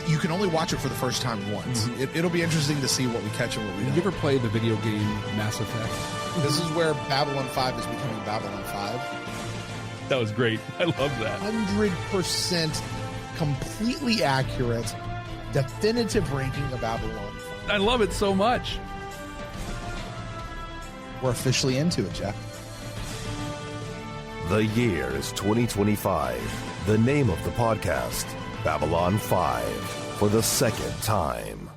you can only watch it for the first time once. It'll be interesting to see what we catch and what we don't. Did you ever play the video game Mass Effect? This is where Babylon 5 is becoming Babylon 5. That was great. I love that. 100% completely accurate, definitive ranking of Babylon 5. I love it so much. We're officially into it, Jeff. The year is 2025. The name of the podcast, Babylon 5, for the second time.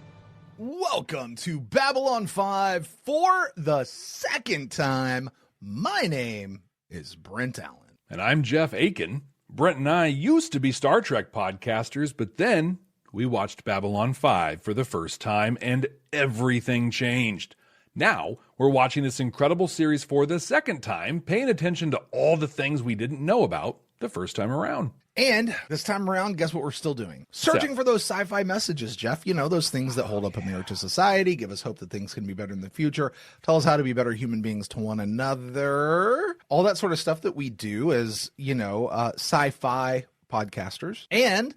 Welcome to Babylon 5 for the second time. My name is Brent Allen. And I'm Jeff Akin. Brent and I used to be Star Trek podcasters, but then we watched Babylon 5 for the first time, and everything changed. Now, we're watching this incredible series for the second time, paying attention to all the things we didn't know about the first time around. And this time around, guess what we're still doing? Searching for those sci-fi messages, Jeff. You know, those things that hold up a mirror to society, give us hope that things can be better in the future, tell us how to be better human beings to one another. All that sort of stuff that we do as, sci-fi podcasters. And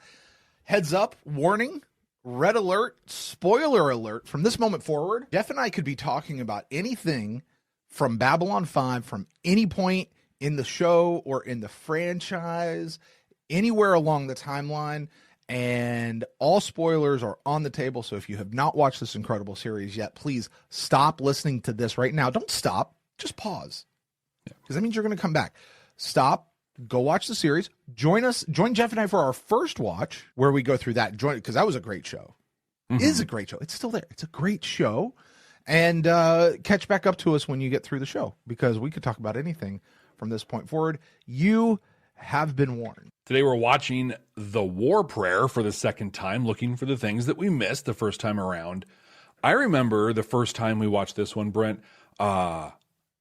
heads up, warning, red alert, spoiler alert. From this moment forward, Jeff and I could be talking about anything from Babylon 5 from any point in the show or in the franchise, anywhere along the timeline, and all spoilers are on the table. So if you have not watched this incredible series yet, please stop listening to this right now. Don't stop, just pause, because that means you're going to come back. Stop, go watch the series. Join Jeff and I for our first watch, where we go through that. Because that was a great show. It is a great show. It's still there. It's a great show. And catch back up to us when you get through the show, because we could talk about anything from this point forward. You have been warned. Today we're watching The War Prayer for the second time, looking for the things that we missed the first time around. I remember the first time we watched this one, Brent, I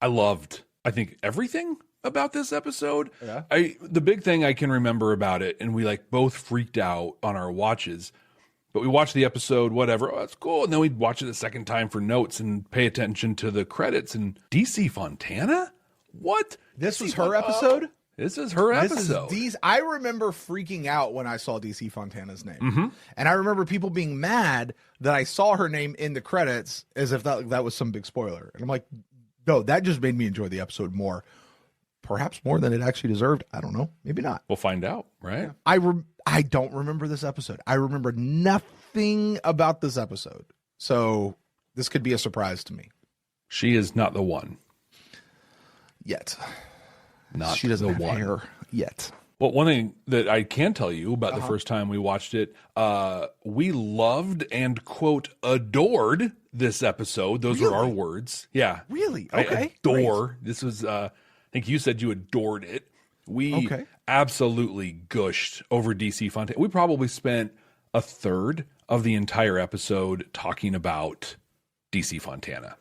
loved, I think, everything about this episode. Yeah. The big thing I can remember about it, and we both freaked out on our watches, but we watched the episode, whatever, oh, that's cool. And then we'd watch it the second time for notes and pay attention to the credits. And DC Fontana? What? This was her episode? This is her episode. I remember freaking out when I saw DC Fontana's name. And I remember people being mad that I saw her name in the credits as if that was some big spoiler. And I'm like, no, that just made me enjoy the episode more. Perhaps more than it actually deserved. I don't know. Maybe not. We'll find out, right? I don't remember this episode. I remember nothing about this episode. So this could be a surprise to me. She is not the one. Yet. She doesn't have hair yet. Well, one thing that I can tell you about the first time we watched it, we loved and, quote, adored this episode. Those were our words. Yeah. Really? Okay. I adore. Great. This was, I think you said you adored it. We absolutely gushed over DC Fontana. We probably spent a third of the entire episode talking about DC Fontana.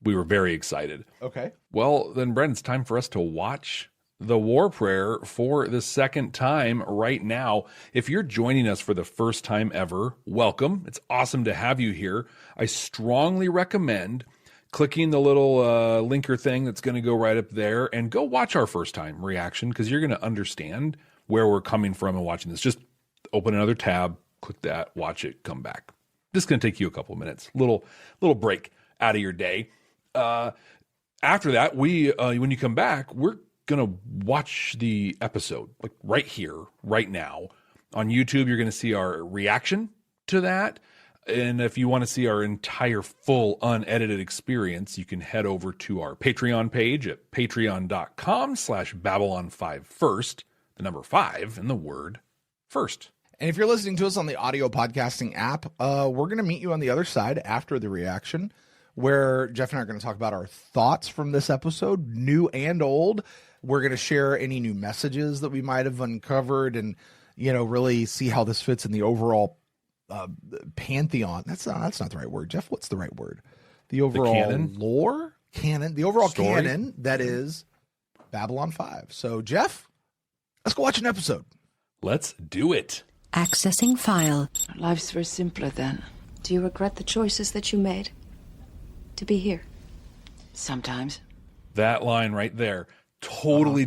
We were very excited. Okay. Well, then, Brent, it's time for us to watch The War Prayer for the second time right now. If you're joining us for the first time ever, welcome. It's awesome to have you here. I strongly recommend clicking the little linker thing that's going to go right up there and go watch our first time reaction, because you're going to understand where we're coming from and watching this. Just open another tab, click that, watch it, come back. This is going to take you a couple of minutes, little break out of your day. After that, we when you come back, we're going to watch the episode right here, right now. On YouTube, you're going to see our reaction to that. And if you want to see our entire full unedited experience, you can head over to our Patreon page at patreon.com/Babylon5First, the number 5 and the word first. And if you're listening to us on the audio podcasting app, we're going to meet you on the other side after the reaction, where Jeff and I are going to talk about our thoughts from this episode, new and old. We're going to share any new messages that we might have uncovered and, really see how this fits in the overall pantheon. That's not the right word. Jeff, what's the right word? The overall canon, the overall story? Canon that is Babylon 5. So, Jeff, let's go watch an episode. Let's do it. Accessing file. Life's very simpler then. Do you regret the choices that you made to be here? Sometimes. That line right there totally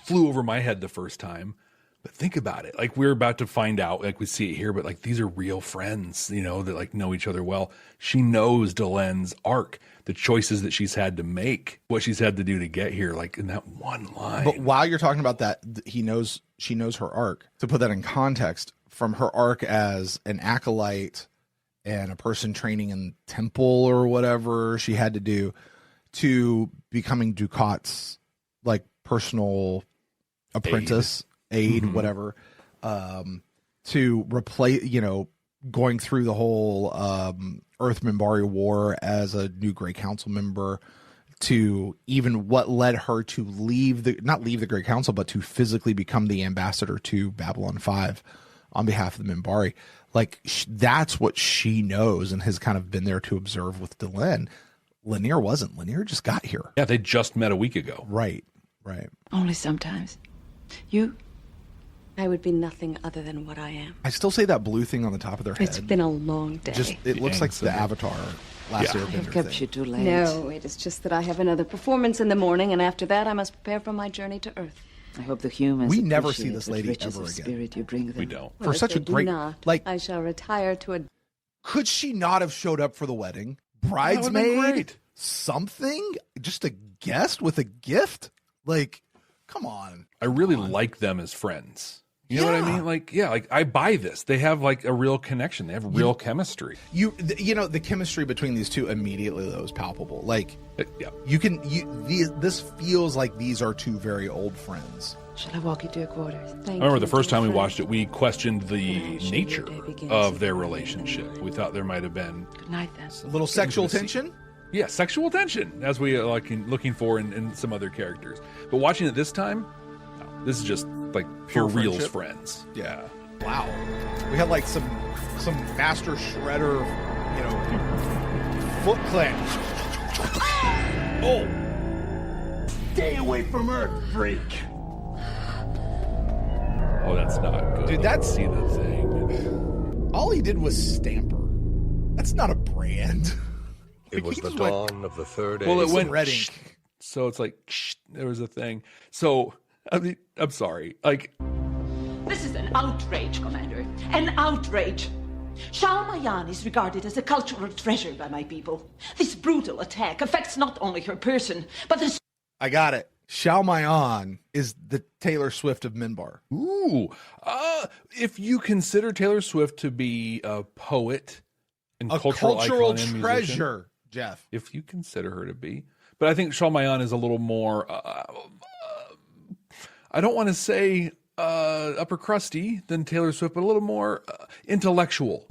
flew over my head the first time. But think about it. Like, we're about to find out, like we see it here, but like these are real friends, you know, that like know each other well. She knows Delen's arc, the choices that she's had to make, what she's had to do to get here, like in that one line. But while you're talking about that, she knows her arc. To put that in context, from her arc as an acolyte and a person training in temple or whatever she had to do, to becoming Ducat's like personal apprentice, aide, whatever, to replace, you know, going through the whole Earth Minbari War as a new Grey Council member, to even what led her to not leave the Grey Council, but to physically become the ambassador to Babylon 5 on behalf of the Minbari. Like, that's what she knows and has kind of been there to observe with Delen. Lanier wasn't. Lanier just got here. Yeah, they just met a week ago. Right. Only sometimes. You? I would be nothing other than what I am. I still say that blue thing on the top of their head. It's been a long day. It looks like the Avatar last I have Airbender kept thing. you too late. No, it is just that I have another performance in the morning, and after that I must prepare for my journey to Earth. I hope the humans We never see appreciate this what lady riches ever of again. spirit you bring them. We don't. For such a great, not, like, I shall retire to a... could she not have showed up for the wedding? That would've been Bridesmaid? great. Something? Just a guest with a gift? Like, come on. I really like them as friends. You know what I mean? Like, yeah, like I buy this. They have like a real connection. They have real chemistry. You know, the chemistry between these two immediately, though, is palpable. Like, Yeah. this feels like these are two very old friends. Shall I walk you to your quarters? I remember the first time we watched it, we questioned the nature of their relationship. We thought there might have been, Good night, then. A little sexual tension? yeah, sexual tension, as we like looking for in some other characters. But watching it this time, no, this is just like pure Pure reals friendship? friends. Yeah. Wow. We had like some master shredder, you know, foot clench. Oh! Stay away from Earth, freak! Oh, that's not good. Dude, that's- see the thing. All he did was stamper. That's not a brand. It was He the just went- dawn of the third Well, age. it went red shh, ink. so it's like shh, there was a thing. So I mean, I'm sorry. Like, This is an outrage, Commander. An outrage. Shalmayan is regarded as a cultural treasure by my people. This brutal attack affects not only her person, but the I got it. Shalmayan is the Taylor Swift of Minbar. ooh, if you consider Taylor Swift to be a poet and A cultural icon and musician, treasure, Jeff. if you consider her to be, but I think Shalmayan is a little more. I don't want to say upper crusty than Taylor Swift, but a little more intellectual,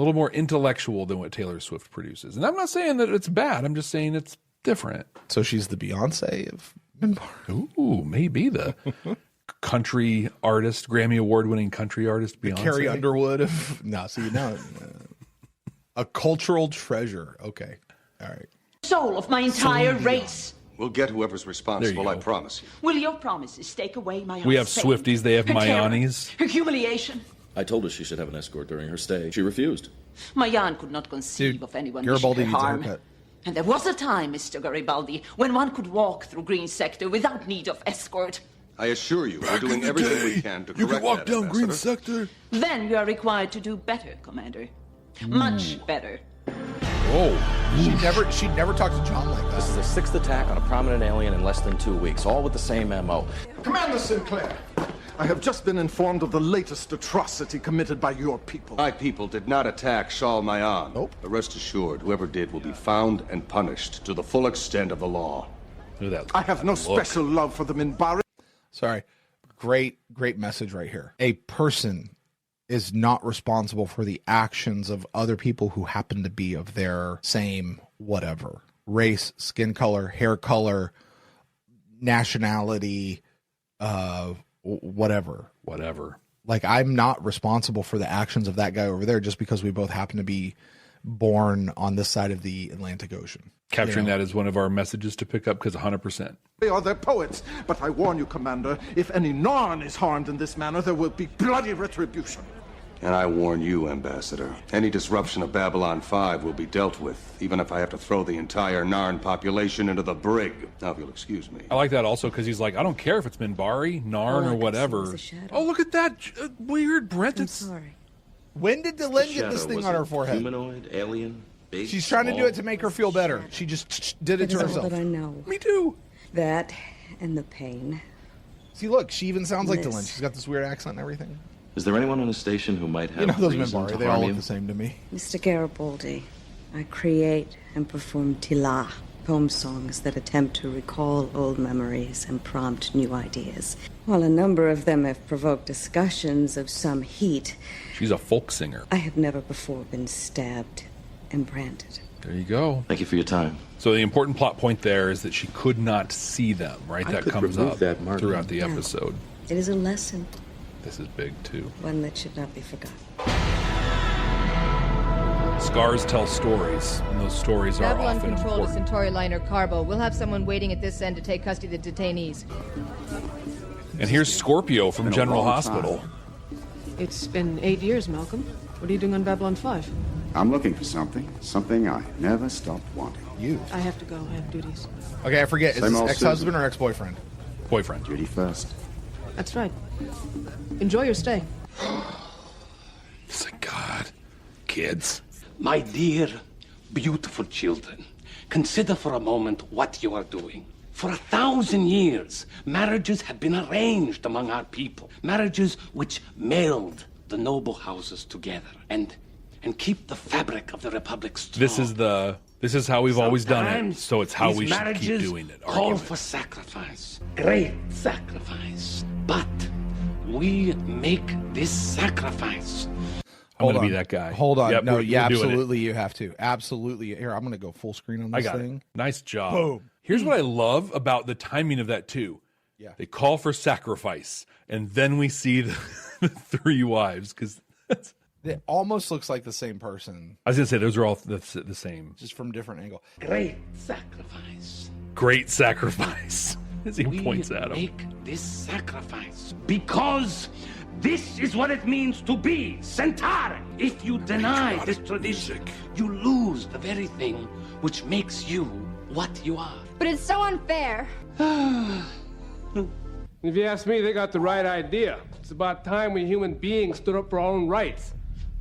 than what Taylor Swift produces. And I'm not saying that it's bad. I'm just saying it's different. So she's the Beyonce of Minbar. Ooh, maybe the country artist, Grammy Award-winning country artist, Beyonce. Carrie Underwood of a cultural treasure. Okay, all right. soul of my entire race. We'll get whoever's responsible, There I you go. promise you. Will your promises take away my We have unfailing- Swifties, they have her terror, Mayanis. her humiliation? I told her she should have an escort during her stay. She refused. Mayan could not conceive Dude, of anyone Garibaldi wishing her needs a harm. haircut. And there was a time, Mr. Garibaldi, when one could walk through Green Sector without need of escort. I assure you, we're doing everything we can to correct that, Ambassador. Sector. Then you are required to do better, Commander. Much better. Oh, She'd never talked to John like that. This is the sixth attack on a prominent alien in less than 2 weeks, all with the same MO. Commander Sinclair, I have just been informed of the latest atrocity committed by your people. My people did not attack Shalmayan. Nope. But rest assured, whoever did will be found and punished to the full extent of the law. look at that. I have no special love for the Minbari. Sorry. Great message right here. A person is not responsible for the actions of other people who happen to be of their same whatever. Race, skin color, hair color, nationality, whatever. Like, I'm not responsible for the actions of that guy over there just because we both happen to be born on this side of the Atlantic Ocean. Capturing that is one of our messages to pick up because 100%. They are their poets. But I warn you, Commander, if any Narn is harmed in this manner, there will be bloody retribution. And I warn you, Ambassador, any disruption of Babylon 5 will be dealt with, even if I have to throw the entire Narn population into the brig. Now, if you'll excuse me. I like that also because he's like, I don't care if it's Minbari, Narn, or whatever. Oh, look at that weird Brent. I'm sorry. When did Delenn get this thing on her forehead? Humanoid, alien, base, She's trying to do it to make her feel better. She just did it to herself. All that I know. Me too. That and the pain. See, look, she even sounds like Delenn. She's got this weird accent and everything. Is there anyone on the station who might have You know those reason to Minbari, they harm all you? look the same to me. Mr. Garibaldi, I create and perform tila, poem songs that attempt to recall old memories and prompt new ideas. While a number of them have provoked discussions of some heat, She's a folk singer. I have never before been stabbed and branded. There you go. Thank you for your time. So the important plot point there is that she could not see them, right? I That could comes remove up that marking. throughout the episode. It is a lesson, This is big, too. one that should not be forgotten. Scars tell stories, and those stories are Babylon often controlled a important. Centauri liner Carbo. We'll have someone waiting at this end to take custody of the detainees. And here's Scorpio from General Hospital. It's been 8 years, Malcolm. What are you doing on Babylon 5? I'm looking for something I never stopped wanting. You. I have to go. I have duties. Okay, I forget. Is Same this old ex-husband or ex-boyfriend? Boyfriend. Duty first. That's right. Enjoy your stay. It's like, God, kids. My dear, beautiful children, consider for a moment what you are doing. For 1,000 years, marriages have been arranged among our people. Marriages which meld the noble houses together and keep the fabric of the republic strong. This is how we've always done it. Sometimes So it's how these we should keep marriages doing it. Call for sacrifice, great sacrifice. But we make this sacrifice. I'm going to be that guy. Hold on. Yep, No, we're doing it. absolutely you have to. Absolutely. Here, I'm going to go full screen on this I got thing. it. Nice job. Boom. Here's what I love about the timing of that, too. Yeah. They call for sacrifice, and then we see the three wives, because that's... It almost looks like the same person. I was going to say, those are all the same. Just from different angle. Great sacrifice. Great sacrifice, as he points at him. We make this sacrifice because this is what it means to be Centauri. If you deny this tradition, you lose the very thing which makes you what you are. But it's so unfair. If you ask me, they got the right idea. It's about time we human beings stood up for our own rights.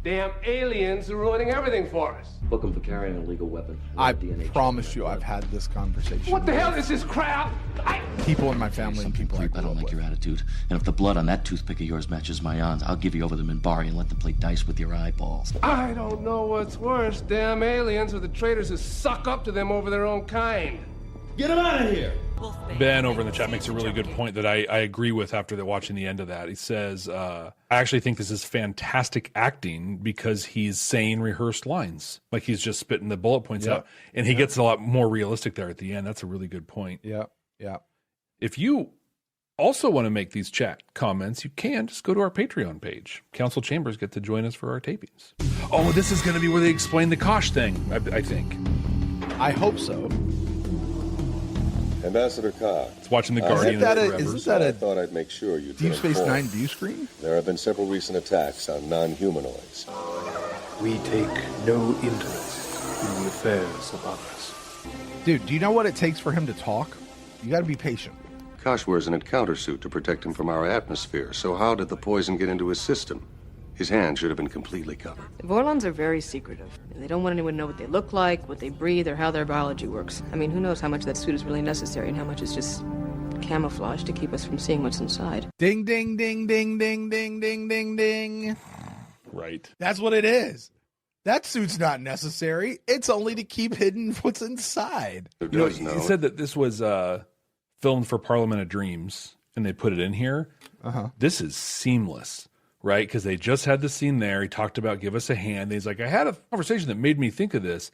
Damn aliens are ruining everything for us. Book him for carrying an illegal weapon. I promise you I've had this conversation. What the hell is this crap? People in my family and people I don't like your attitude. And if the blood on that toothpick of yours matches my aunt's, I'll give you over to Minbari and let them play dice with your eyeballs. I don't know what's worse, damn aliens or the traitors who suck up to them over their own kind. Get them out of here! Ben over in the chat makes a really good point that I agree with after watching the end of that. He says, I actually think this is fantastic acting because he's saying rehearsed lines. Like he's just spitting the bullet points out. And he gets a lot more realistic there at the end. That's a really good point. Yeah. If you also want to make these chat comments, you can just go to our Patreon page. Council Chambers get to join us for our tapings. Oh, this is going to be where they explain the Kosh thing, I think. I hope so. Ambassador Cox. It's watching The Guardian. Isn't that a I thought I'd make sure you Deep Space Nine view screen? There have been several recent attacks on non-humanoids. We take no interest in the affairs of others. Dude, do you know what it takes for him to talk? You got to be patient. Kosh wears an encounter suit to protect him from our atmosphere, so how did the poison get into his system? His hand should have been completely covered. The Vorlons are very secretive. They don't want anyone to know what they look like, what they breathe, or how their biology works. I mean, who knows how much that suit is really necessary and how much is just camouflage to keep us from seeing what's inside. Ding, ding, ding, ding, ding, ding, ding, ding, ding. Right. That's what it is. That suit's not necessary. It's only to keep hidden what's inside. You said that this was filmed for Parliament of Dreams, and they put it in here. This is seamless. Right, because they just had the scene there. He talked about give us a hand. He's like, I had a conversation that made me think of this.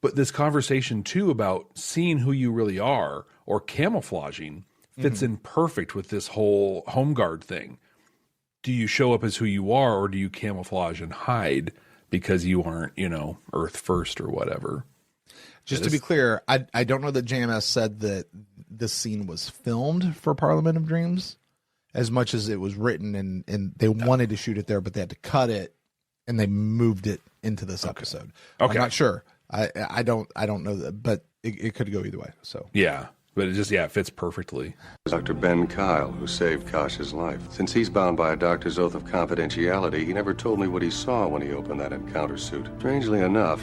But this conversation, too, about seeing who you really are or camouflaging fits in perfect with this whole home guard thing. Do you show up as who you are or do you camouflage and hide because you aren't, Earth first or whatever? Just to be clear, I don't know that JMS said that this scene was filmed for Parliament of Dreams. as much as it was written, and they wanted to shoot it there, but they had to cut it, and they moved it into this episode. Okay. I'm not sure. I don't know that, but it could go either way. So Yeah, but it fits perfectly. Dr. Ben Kyle, who saved Kosh's life. Since he's bound by a doctor's oath of confidentiality, he never told me what he saw when he opened that encounter suit. Strangely enough,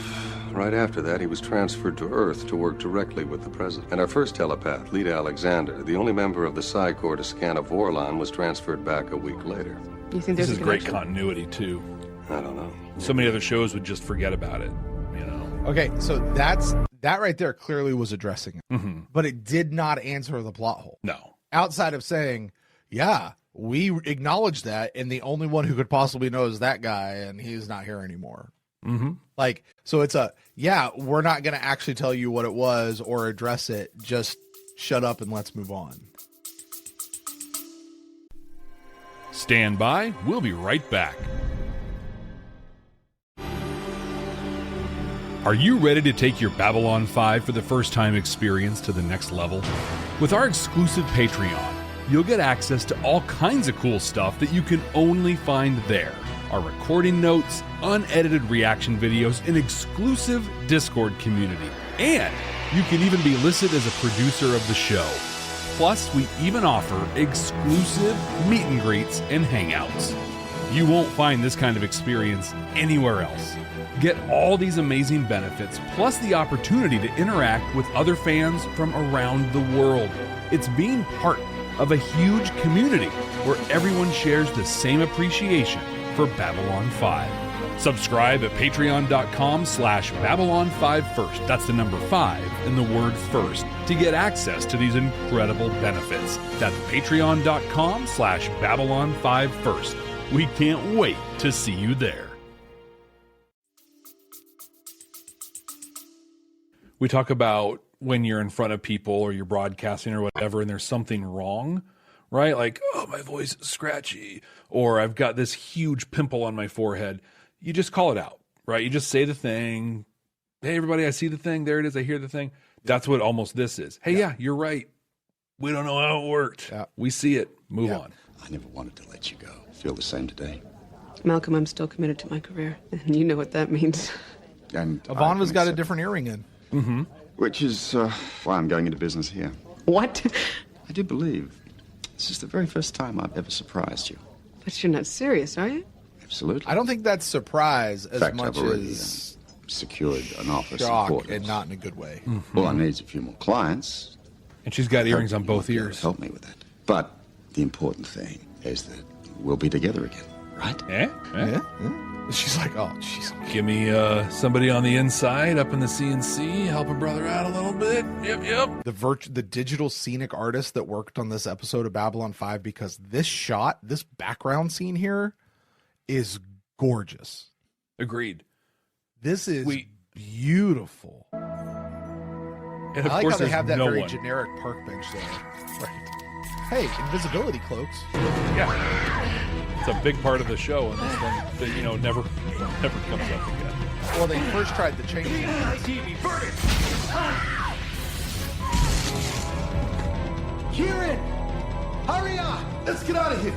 right after that, he was transferred to Earth to work directly with the President. And our first telepath, Lita Alexander, the only member of the Psi Corps to scan a Vorlon, was transferred back a week later. You think This there's is a great connection? continuity, too. I don't know. So many other shows would just forget about it, you know? Okay, so that right there clearly was addressing it, but it did not answer the plot hole. No. Outside of saying, yeah, we acknowledge that, and the only one who could possibly know is that guy, and he's not here anymore. Mm-hmm. Like, so it's we're not going to actually tell you what it was or address it. Just shut up and let's move on. Stand by. We'll be right back. Are you ready to take your Babylon 5 for the first time experience to the next level? With our exclusive Patreon, you'll get access to all kinds of cool stuff that you can only find there. Our recording notes, unedited reaction videos, an exclusive Discord community. And you can even be listed as a producer of the show. Plus, we even offer exclusive meet and greets and hangouts. You won't find this kind of experience anywhere else. Get all these amazing benefits, plus the opportunity to interact with other fans from around the world. It's being part of a huge community where everyone shares the same appreciation for Babylon 5. Subscribe at patreon.com/Babylon5First. That's the number 5 and the word first to get access to these incredible benefits. That's patreon.com/Babylon5First. We can't wait to see you there. We talk about when you're in front of people or you're broadcasting or whatever, and there's something wrong, right? Like, oh, my voice is scratchy, or I've got this huge pimple on my forehead. You just call it out, right? You just say the thing. Hey, everybody, I see the thing. There it is. I hear the thing. That's what almost this is. Hey, yeah, you're right. We don't know how it worked. Yeah. We see it. Move on. I never wanted to let you go. Feel the same today. Malcolm, I'm still committed to my career, and you know what that means. And Ivanova's got a different earring in. Mm-hmm. Which is why I'm going into business here. What? I do believe this is the very first time I've ever surprised you. But you're not serious, are you? Absolutely. I don't think that's surprise as In fact, much I've already, as secured an office in shock, Portland. and not in a good way. All I need is a few more clients. And she's got earrings on both You'll ears. help me with that. But the important thing is that we'll be together again, right? Yeah. She's like, oh, jeez. Give me somebody on the inside up in the CNC, help a brother out a little bit. Yep. The digital scenic artist that worked on this episode of Babylon 5, because this shot, this background scene here is gorgeous. Agreed. This is beautiful. And I of like course how they there's have that no very one. generic park bench there. Right. Hey, invisibility cloaks. Yeah. It's a big part of the show, and this one, that, never comes up again. Well, they first tried to change it. Kieran! Hurry up! Let's get out of here!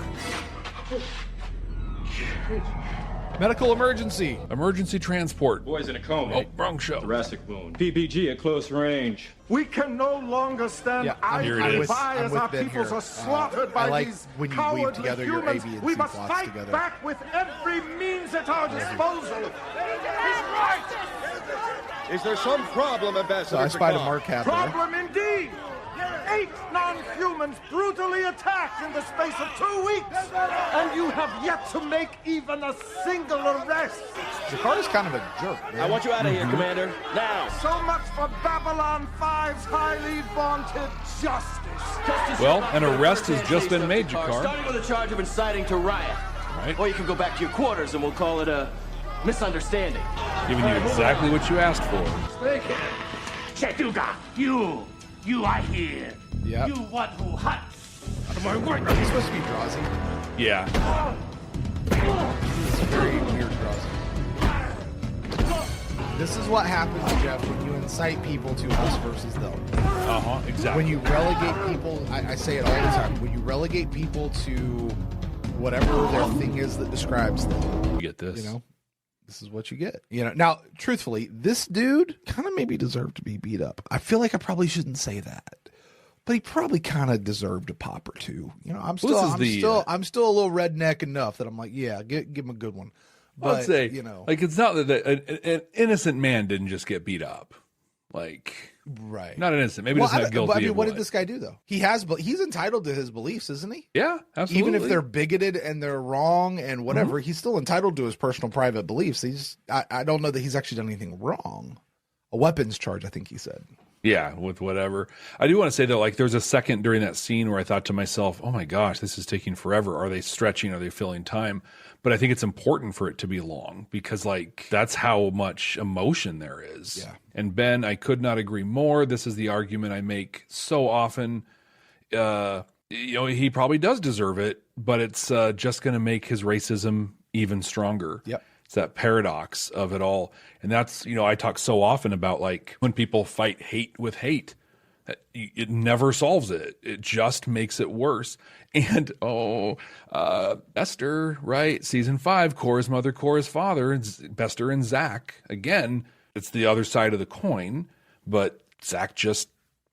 Medical emergency. Emergency transport. Boy's in a coma. Oh, wrong show. Thoracic wound. PPG at close range. We can no longer stand here it idly is. by I'm as with our Ben peoples here. are slaughtered by I like these when you weave cowardly together your humans. A, B, and We C must plots fight together. back with every means at our disposal. Is there some problem, Ambassador? So I spied a Mark hat there. Problem indeed. 8 non-humans brutally attacked in the space of 2 weeks, and you have yet to make even a single arrest. Jakarta's kind of a jerk, man. I want you out of here, Commander. Now. So much for Babylon 5's highly vaunted justice. Well, an arrest has just been made, Jakar. Starting with a charge of inciting to riot. Right. Or you can go back to your quarters and we'll call it a misunderstanding. Giving you exactly what you asked for. Chetuga, you are here. Yep. You one who hunts. Out of my way. He's supposed to be Drazi. Yeah. He's very weird Drazi. This is what happens, Jeff, when you incite people to us versus them. Exactly. When you relegate people, I say it all the time, when you relegate people to whatever their thing is that describes them, you get this. You know, this is what you get. You know, now, truthfully, this dude kind of maybe deserved to be beat up. I feel like I probably shouldn't say that, but he probably kind of deserved a pop or two. You know, I'm still a little redneck enough that I'm like, yeah, give him a good one. But, I'd say, you know, like, it's not that an innocent man didn't just get beat up. Like, right. Not innocent. Maybe just not guilty. I mean, what did this guy do though? He's entitled to his beliefs, isn't he? Yeah, absolutely. Even if they're bigoted and they're wrong and whatever, he's still entitled to his personal private beliefs. I don't know that he's actually done anything wrong. A weapons charge, I think he said. Yeah, with whatever. I do want to say though, like, there's a second during that scene where I thought to myself, oh my gosh, this is taking forever. Are they stretching? Are they filling time? But I think it's important for it to be long because, like, that's how much emotion there is. Yeah. And Ben, I could not agree more. This is the argument I make so often. You know, he probably does deserve it, but it's just going to make his racism even stronger. Yep. It's that paradox of it all. And that's, you know, I talk so often about, like, when people fight hate with hate, it never solves it. It just makes it worse. And, Bester, right? Season 5, Cora's mother, Cora's father, Bester and Zach. Again, it's the other side of the coin, but Zach just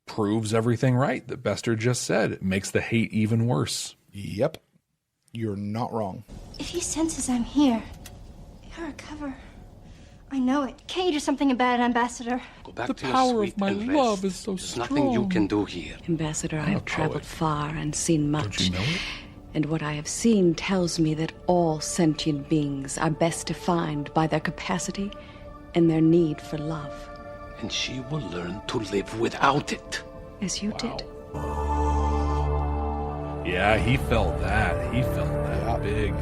proves everything right that Bester just said. It makes the hate even worse. Yep. You're not wrong. If he senses I'm here, he'll recover. I know it. Can't you do something about it, Ambassador? Go back The to your power suite of my and love rest. is so There's strong. nothing you can do here. Ambassador, I have traveled far and seen much. Don't you know it? And what I have seen tells me that all sentient beings are best defined by their capacity and their need for love. And she will learn to live without it. As you did. Yeah, he felt that. He felt that big.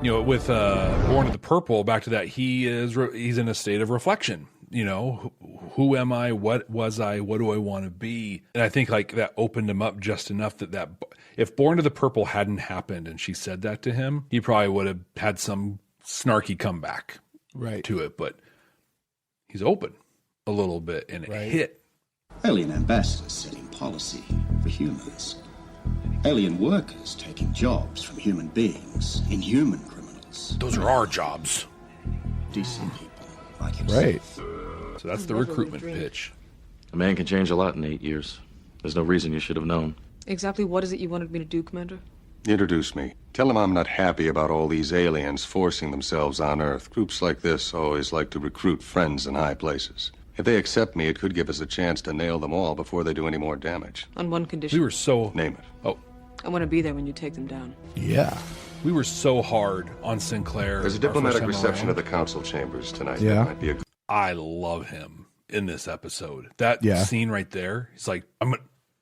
You know, with Born of the Purple, back to that, he's in a state of reflection. You know, who am I? What was I? What do I want to be? And I think, like, that opened him up just enough that if Born of the Purple hadn't happened and she said that to him, he probably would have had some snarky comeback to it. But he's open a little bit, and it hit. Alien ambassadors setting policy for humans. Alien workers taking jobs from human beings, inhuman criminals. Those are our jobs. Decent people like himself. Right. So that's the recruitment pitch. A man can change a lot in 8 years. There's no reason you should have known. Exactly what is it you wanted me to do, Commander? Introduce me. Tell him I'm not happy about all these aliens forcing themselves on Earth. Groups like this always like to recruit friends in high places. If they accept me, it could give us a chance to nail them all before they do any more damage. On one condition. We were so... Name it. Oh. I want to be there when you take them down. Yeah. We were so hard on Sinclair. There's a diplomatic reception at the council chambers tonight. Yeah. That might be a... I love him in this episode. That scene right there, he's like,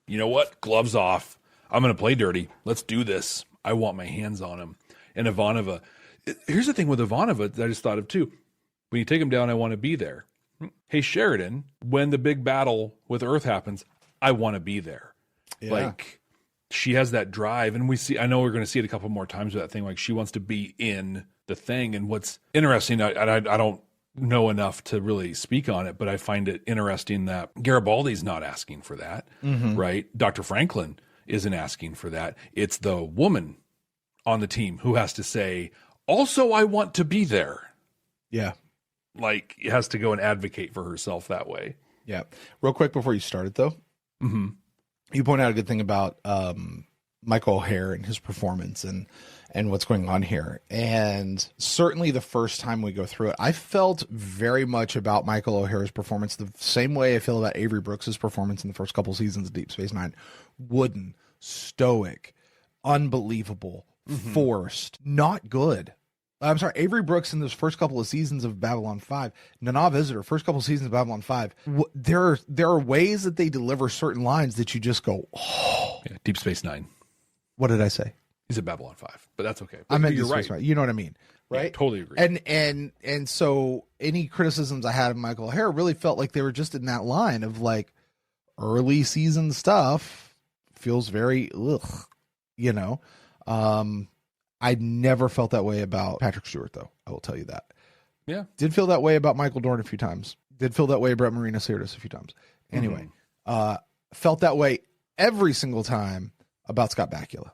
you know what? Gloves off. I'm going to play dirty. Let's do this. I want my hands on him. And Ivanova. Here's the thing with Ivanova that I just thought of too. When you take him down, I want to be there. Hey, Sheridan, when the big battle with Earth happens, I want to be there. Yeah. Like, she has that drive. And I know we're going to see it a couple more times with that thing. Like, she wants to be in the thing. And what's interesting, I don't know enough to really speak on it, but I find it interesting that Garibaldi's not asking for that, right? Dr. Franklin isn't asking for that. It's the woman on the team who has to say, also, I want to be there. Yeah. Like, has to go and advocate for herself that way. Yeah. Real quick before you start it, though, you point out a good thing about Michael O'Hare and his performance and what's going on here. And certainly the first time we go through it, I felt very much about Michael O'Hare's performance the same way I feel about Avery Brooks's performance in the first couple seasons of Deep Space Nine. Wooden, stoic, unbelievable, forced, not good. I'm sorry, Avery Brooks in those first couple of seasons of Babylon 5, Nana Visitor, first couple of seasons of Babylon 5, there are ways that they deliver certain lines that you just go, oh. Yeah, Deep Space Nine. What did I say? He's at Babylon 5, but that's okay. But I meant you're Deep Space right. Nine. You know what I mean, right? Yeah, totally agree. And so any criticisms I had of Michael O'Hare really felt like they were just in that line of like early season stuff feels very you know. I never felt that way about Patrick Stewart, though. I will tell you that. Yeah. Did feel that way about Michael Dorn a few times. Did feel that way about Marina Sirtis a few times. Anyway, Felt that way every single time about Scott Bakula.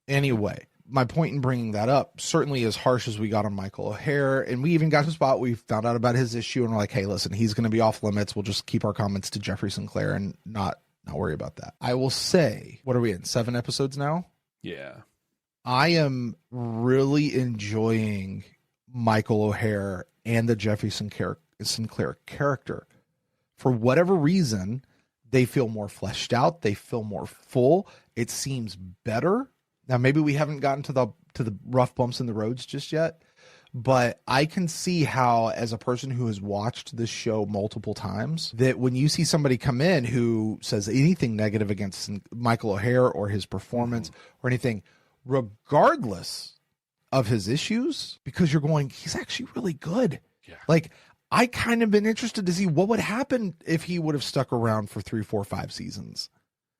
Anyway, my point in bringing that up, certainly as harsh as we got on Michael O'Hare, and we even got to a spot we found out about his issue, and we're like, hey, listen, he's going to be off limits. We'll just keep our comments to Jeffrey Sinclair and not worry about that. I will say, what are we in, 7 episodes now? Yeah. I am really enjoying Michael O'Hare and the Jeffrey Sinclair character. For whatever reason, they feel more fleshed out. They feel more full. It seems better. Now, maybe we haven't gotten to the rough bumps in the roads just yet, but I can see how, as a person who has watched this show multiple times, that when you see somebody come in who says anything negative against Michael O'Hare or his performance or anything, regardless of his issues, because you're going, he's actually really good. Yeah. Like, I kind of been interested to see what would happen if he would have stuck around for 3, 4, 5 seasons.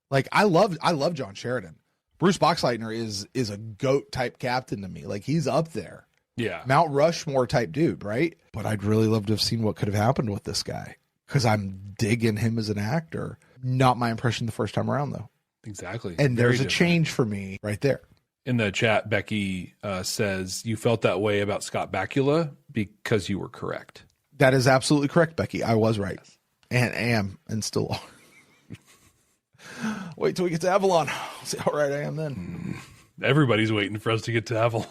Like, I love John Sheridan. Bruce Boxleitner is a GOAT type captain to me. Like, he's up there. Yeah. Mount Rushmore type dude, right? But I'd really love to have seen what could have happened with this guy, because I'm digging him as an actor. Not my impression the first time around, though. Exactly. And there's a change for me right there. In the chat, Becky says, you felt that way about Scott Bakula because you were correct. That is absolutely correct, Becky. I was right. Yes. And am, and still are. Wait till we get to Avalon. See how right I am then. Everybody's waiting for us to get to Avalon.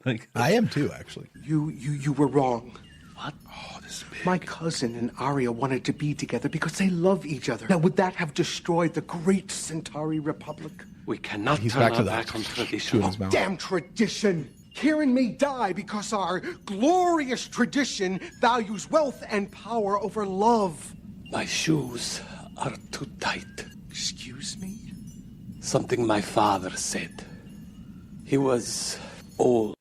Like, I am too, actually. You were wrong. What? Oh, this is big. My cousin and Arya wanted to be together because they love each other. Now, would that have destroyed the great Centauri Republic? We cannot He's turn back to our that. back on tradition. Oh, damn tradition! Hearing me die because our glorious tradition values wealth and power over love. My shoes are too tight. Excuse me? Something my father said. He was old.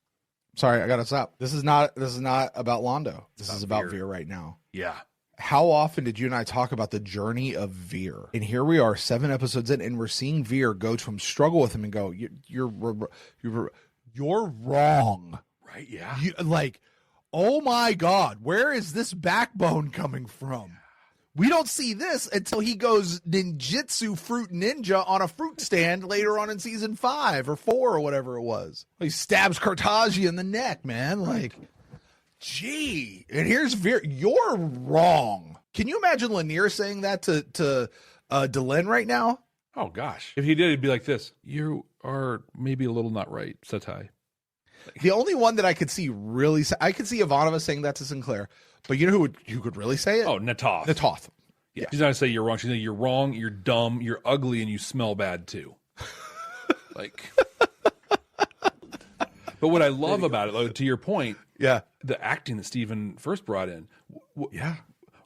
Sorry, I gotta stop. This is not about Londo. This is about Veer right now. Yeah. How often did you and I talk about the journey of Veer? And here we are, 7 episodes in, and we're seeing Veer go from struggle with him and go, you're wrong. Right, yeah. Like, oh my God, where is this backbone coming from? We don't see this until he goes ninjutsu fruit ninja on a fruit stand later on in season 5 or 4 or whatever it was. He stabs Kartaji in the neck, man. Like, gee. And here's Veer. You're wrong. Can you imagine Lanier saying that to Delenn right now? Oh, gosh. If he did, he'd be like this. You are maybe a little not right, Setai. The only one that I could see really say, I could see Ivanova saying that to Sinclair, but you know who could really say it? Oh, Natoth. Natoth. Yeah. She's not going to say you're wrong. She's going to say you're wrong, you're dumb, you're ugly, and you smell bad too. Like. But what I love about it, though, to your point, yeah, the acting that Steven first brought in, yeah,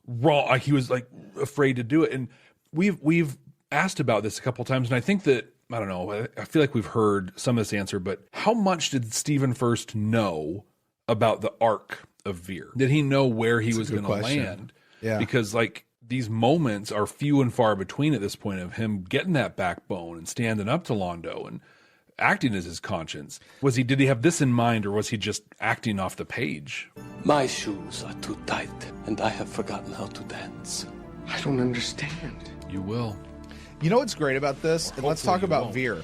raw. Like, he was like afraid to do it, and we've asked about this a couple of times, and I think that, I don't know, I feel like we've heard some of this answer, but how much did Steven first know about the arc of Veer? Did he know where he was going to land? Yeah. Because, like, these moments are few and far between at this point of him getting that backbone and standing up to Londo and acting as his conscience. Did he have this in mind, or was he just acting off the page? My shoes are too tight, and I have forgotten how to dance. I don't understand. You will. You know what's great about this? And let's talk about Veer.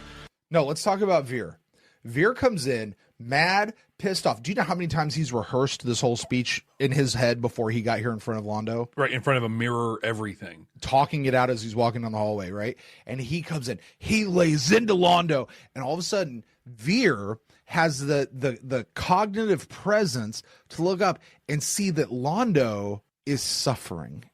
No, let's talk about Veer. Veer comes in mad, pissed off. Do you know how many times he's rehearsed this whole speech in his head before he got here in front of Londo? Right, in front of a mirror, everything. Talking it out as he's walking down the hallway, right? And he comes in, he lays into Londo, and all of a sudden, Veer has the cognitive presence to look up and see that Londo is suffering,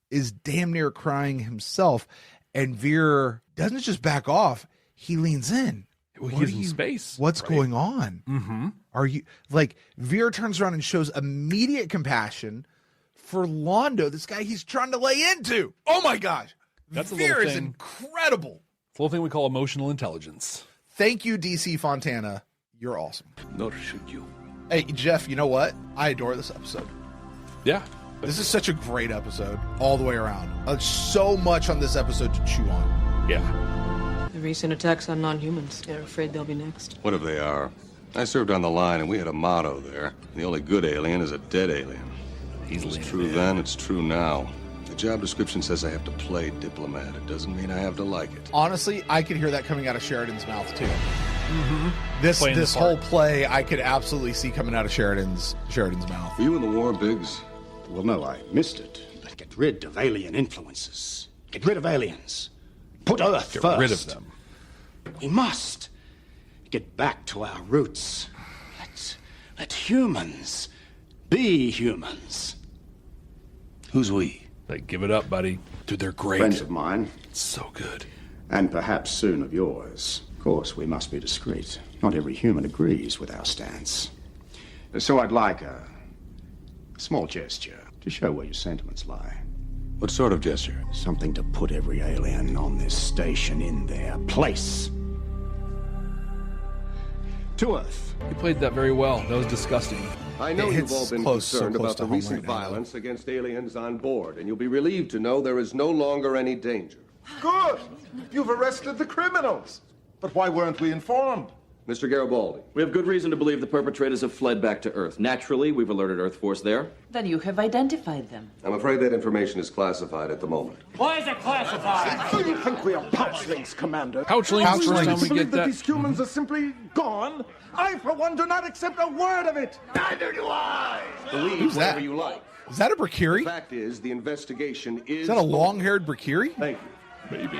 is damn near crying himself. And Veer doesn't just back off, he leans in. Well, he gives him space. What's going on? Mm-hmm. Are you, like, Veer turns around and shows immediate compassion for Londo, this guy he's trying to lay into. Oh my gosh. That's Veer a little is thing. incredible. It's a little thing we call emotional intelligence. Thank you, DC Fontana. You're awesome. Nor should you. Hey, Jeff, you know what? I adore this episode. Yeah. This is such a great episode all the way around. So much on this episode to chew on. Yeah. The recent attacks on non-humans. They're afraid they'll be next. What if they are? I served on the line, and we had a motto there. The only good alien is a dead alien. It's true then, it's true now. The job description says I have to play diplomat. It doesn't mean I have to like it. Honestly, I could hear that coming out of Sheridan's mouth, too. Mm-hmm. This whole play, I could absolutely see coming out of Sheridan's mouth. Were you in the war, Biggs? Well, no, I missed it. But get rid of alien influences. Get rid of aliens. Put Earth first. Get rid of them. We must get back to our roots. Let humans be humans. Who's we? Like, give it up, buddy. Dude, they're great. Friends of mine. It's so good. And perhaps soon of yours. Of course, we must be discreet. Not every human agrees with our stance. So I'd like a small gesture to show where your sentiments lie. What sort of gesture? Something to put every alien on this station in their place. To Earth. You played that very well. That was disgusting. I know you've all been concerned about the recent violence against aliens on board, and you'll be relieved to know there is no longer any danger. Good! You've arrested the criminals. But why weren't we informed? Mr. Garibaldi. We have good reason to believe the perpetrators have fled back to Earth. Naturally, we've alerted Earth Force there. Then you have identified them. I'm afraid that information is classified at the moment. Why is it classified? Do you think we are pouchlings, Commander? Pouchlings, first time we get that. These humans are simply gone? I, for one, do not accept a word of it. Neither do I. Believe Who's whatever that? you like. Is that a Brakiri? The fact is, the investigation is... Is that a long-haired Brakiri? Thank you. Maybe.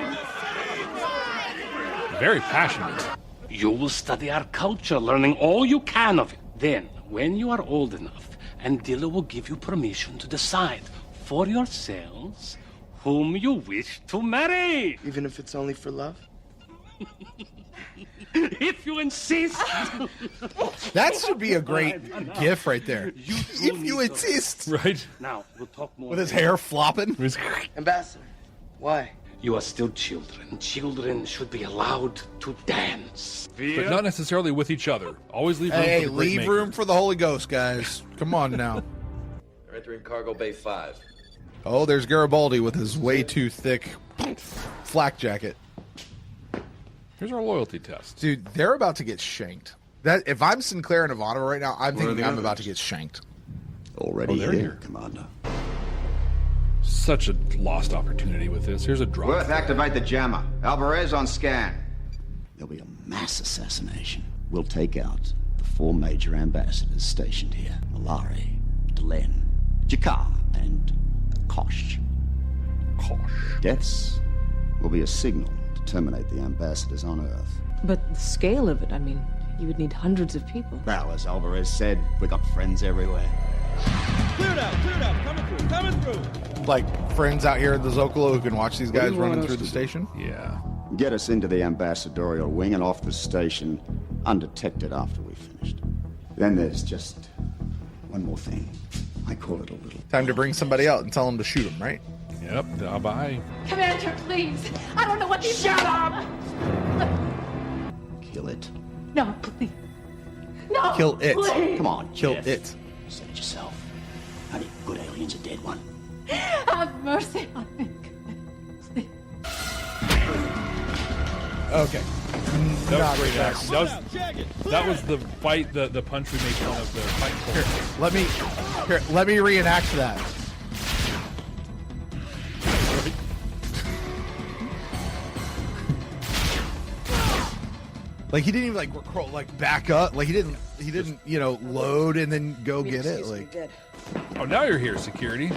Very passionate. You will study our culture, learning all you can of it. Then, when you are old enough, Andilla will give you permission to decide for yourselves whom you wish to marry. Even if it's only for love? If you insist. That should be a great gif right there. If you insist. Right? Now, we'll talk more. With his hair flopping. Ambassador, why? You are still children. Children should be allowed to dance. But not necessarily with each other. Always leave room for the great leave maker. room for the Holy Ghost, guys. Come on now. They're entering Cargo Bay 5. Oh, there's Garibaldi with his way too thick flak jacket. Here's our loyalty test. Dude, they're about to get shanked. That if I'm Sinclair and Ivanova right now, I'm Where are thinking the I'm others? about to get shanked. Already they're here. Commander. Such a lost opportunity with this. Here's a drop. Worth, activate the jammer. Alvarez on scan. There'll be a mass assassination. We'll take out the 4 major ambassadors stationed here. Malari, Delenn, Jakar, and Kosh. Deaths will be a signal to terminate the ambassadors on Earth. But the scale of it, I mean, you would need hundreds of people. Well, as Alvarez said, we got friends everywhere. Cleared out, coming through. Like friends out here in the Zocalo who can watch these What do guys you want running us through to the do? station. Yeah. Get us into the ambassadorial wing and off the station, undetected after we finished. Then there's just one more thing. I call it a little... Time to bring somebody out and tell them to shoot them, right? Yep. Bye. Commander, please. I don't know what these... Shut up! Kill it. No, please. No, Kill it. please. Come on, Kill Jeff. it. You said it yourself. How many good aliens a dead one? Have mercy on me. Okay. That Not was great bad. action. That was the fight, the punch we made fun of the fight. Let me reenact that. Like he didn't even like back up. Like he didn't load and then go get it. Like Oh, now you're here, security.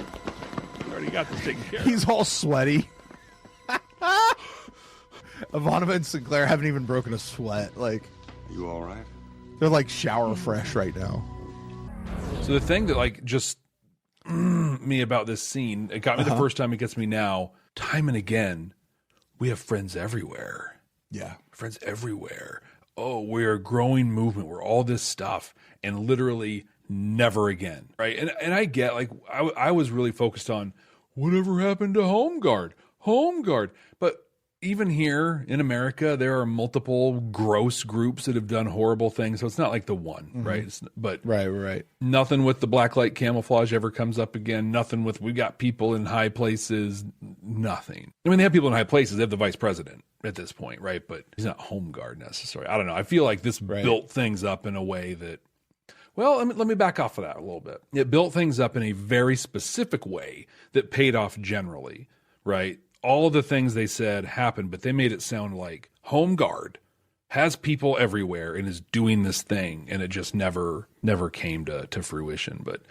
Already got this taken care of. he's all sweaty. Ivanova and Sinclair haven't even broken a sweat. Like, You all right? they're like shower fresh right now. So the thing that like just me about this scene, it got me the first time, it gets me now, time and again, we have friends everywhere. Yeah. Friends everywhere. Oh, we're a growing movement. We're all this stuff. And literally never again. Right. And I get like, I was really focused on whatever happened to Home Guard. But even here in America, there are multiple gross groups that have done horrible things. So it's not like the one, right? But right. Nothing with the blacklight camouflage ever comes up again. Nothing with we got people in high places. Nothing. I mean, they have people in high places. They have the vice president at this point, right? But he's not Home Guard necessarily. I don't know. I feel like this built things up in a way that Well, let me back off of that a little bit. It built things up in a very specific way that paid off generally, right? All of the things they said happened, but they made it sound like Home Guard has people everywhere and is doing this thing, and it just never came to fruition. But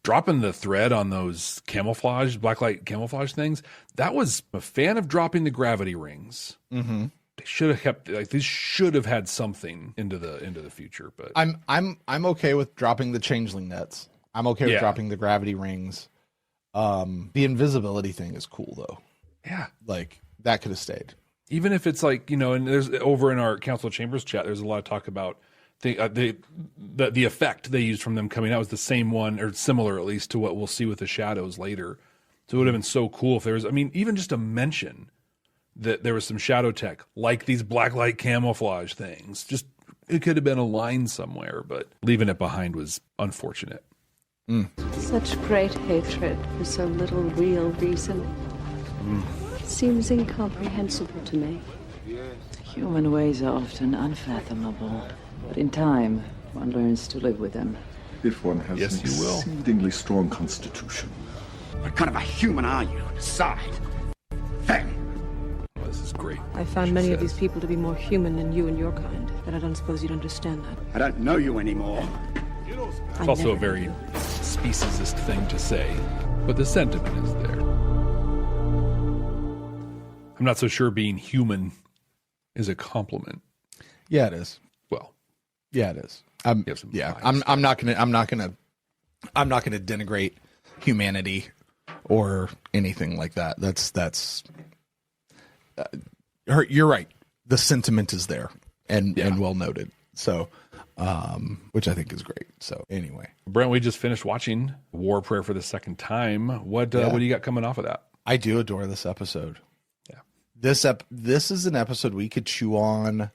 dropping the thread on those camouflage, blacklight camouflage things, that was a fan of dropping the gravity rings. Mm-hmm. They should have kept, like, these should have had something into the future. But I'm okay with dropping the changeling nets. I'm okay with dropping the gravity rings. The invisibility thing is cool though. Yeah, like that could have stayed. Even if it's like, and there's over in our Council of Chambers chat, there's a lot of talk about the effect they used from them coming out was the same one, or similar at least, to what we'll see with the shadows later. So it would have been so cool if there was, even just a mention that there was some shadow tech, like these blacklight camouflage things. Just, it could have been a line somewhere, but leaving it behind was unfortunate. Such great hatred for so little real reason. Seems incomprehensible to me. Human ways are often unfathomable, but in time, one learns to live with them. If one has an exceedingly strong constitution. What kind of a human are you? Decide. Then. This is great. I found many of these people to be more human than you and your kind, but I don't suppose you'd understand that. I don't know you anymore. It's also a very speciesist thing to say, but the sentiment is there. I'm not so sure being human is a compliment. Yeah, it is. Well, yeah, it is. I'm not gonna denigrate humanity or anything like that. That's you're right. The sentiment is there and well noted. So, which I think is great. So anyway, Brent, we just finished watching War Prayer for the second time. What do you got coming off of that? I do adore this episode. Yeah. This is an episode we could chew on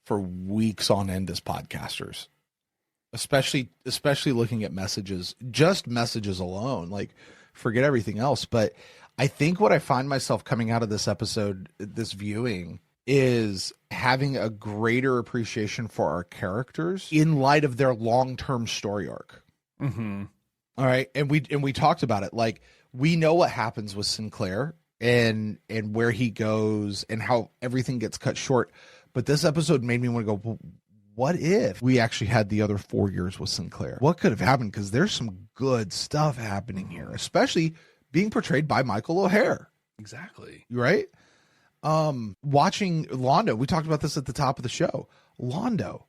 for weeks on end as podcasters, especially looking at messages, just messages alone, like forget everything else. But I think what I find myself coming out of this episode, this viewing, is having a greater appreciation for our characters in light of their long-term story arc. Mm-hmm. All right. And we talked about it. Like, we know what happens with Sinclair and where he goes and how everything gets cut short. But this episode made me want to go, well, what if we actually had the other 4 years with Sinclair? What could have happened? Because there's some good stuff happening here, especially being portrayed by Michael O'Hare. Exactly. Right? Watching Londo, we talked about this at the top of the show. Londo,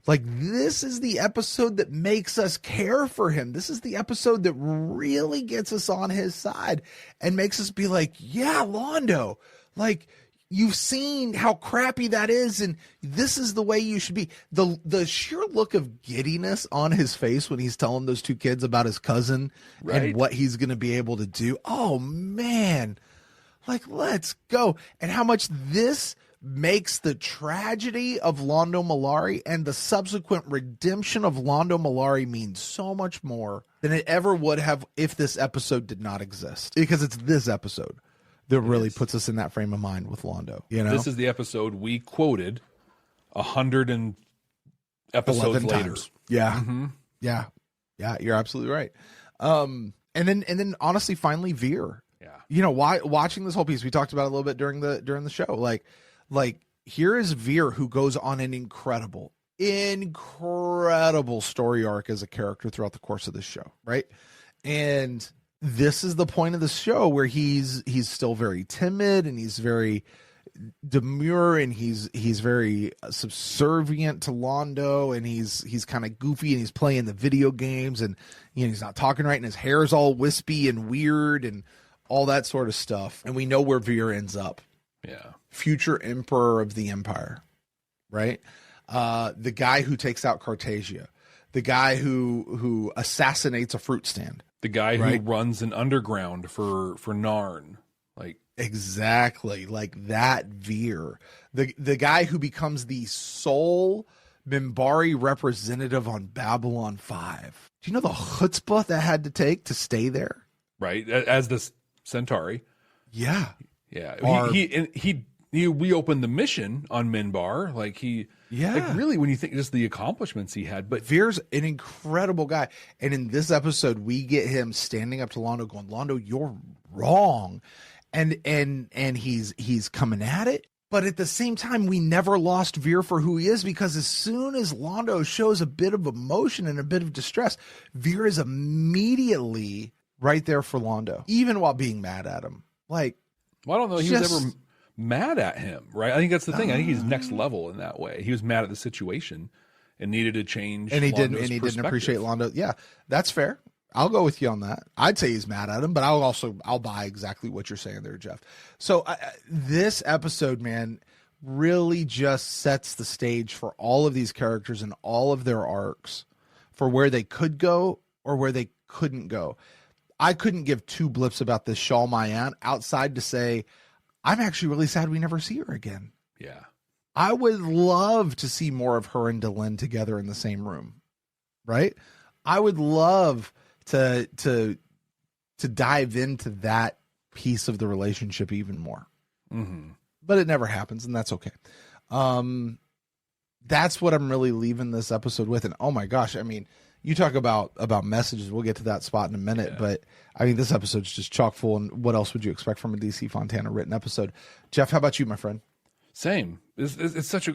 like, this is the episode that makes us care for him. This is the episode that really gets us on his side and makes us be like, yeah, Londo, like, you've seen how crappy that is, and this is the way you should be. The sheer look of giddiness on his face when he's telling those two kids about his cousin and what he's going to be able to do. Oh, man. Like, let's go. And how much this makes the tragedy of Londo Mollari and the subsequent redemption of Londo Mollari mean so much more than it ever would have if this episode did not exist. Because it's this episode that really puts us in that frame of mind with Londo. You know, this is the episode we quoted 100 and episodes later. Times. Yeah, mm-hmm. yeah. You're absolutely right. And then honestly, finally, Veer. Yeah, you know, why watching this whole piece? We talked about it a little bit during the show. Like here is Veer, who goes on an incredible story arc as a character throughout the course of this show, right? And this is the point of the show where he's still very timid and he's very demure and he's very subservient to Londo, and he's kind of goofy and he's playing the video games, and he's not talking right, and his hair is all wispy and weird and all that sort of stuff. And we know where Veer ends up. Yeah. Future emperor of the empire, right? The guy who takes out Cartagia, the guy who assassinates a fruit stand. The guy who runs an underground for Narn, like exactly like that. Veer, the guy who becomes the sole Minbari representative on Babylon 5. Do you know the chutzpah that had to take to stay there? Right, as the Centauri. Yeah, he reopened the mission on Minbar. Like he Yeah. Like really, when you think just the accomplishments he had, but Veer's an incredible guy. And in this episode, we get him standing up to Londo going, Londo, you're wrong. And he's coming at it. But at the same time, we never lost Veer for who he is, because as soon as Londo shows a bit of emotion and a bit of distress, Veer is immediately right there for Londo, even while being mad at him. Like, well, I don't know he was ever mad at him, right? I think that's the thing. I think he's next level in that way. He was mad at the situation and needed to change. And he Londo's didn't appreciate Londo. Yeah, that's fair. I'll go with you on that. I'd say he's mad at him, but I'll buy exactly what you're saying there, Jeff. So this episode, man, really just sets the stage for all of these characters and all of their arcs for where they could go or where they couldn't go. I couldn't give two blips about this jal'Mayan outside to say, I'm actually really sad we never see her again. Yeah. I would love to see more of her and Delenn together in the same room, right? I would love to dive into that piece of the relationship even more. Mm-hmm. But it never happens, and that's okay. That's what I'm really leaving this episode with. And oh my gosh, I mean, you talk about messages. We'll get to that spot in a minute, but I mean, this episode's just chock full. And what else would you expect from a DC Fontana written episode? Jeff, how about you, my friend? Same. It's such a,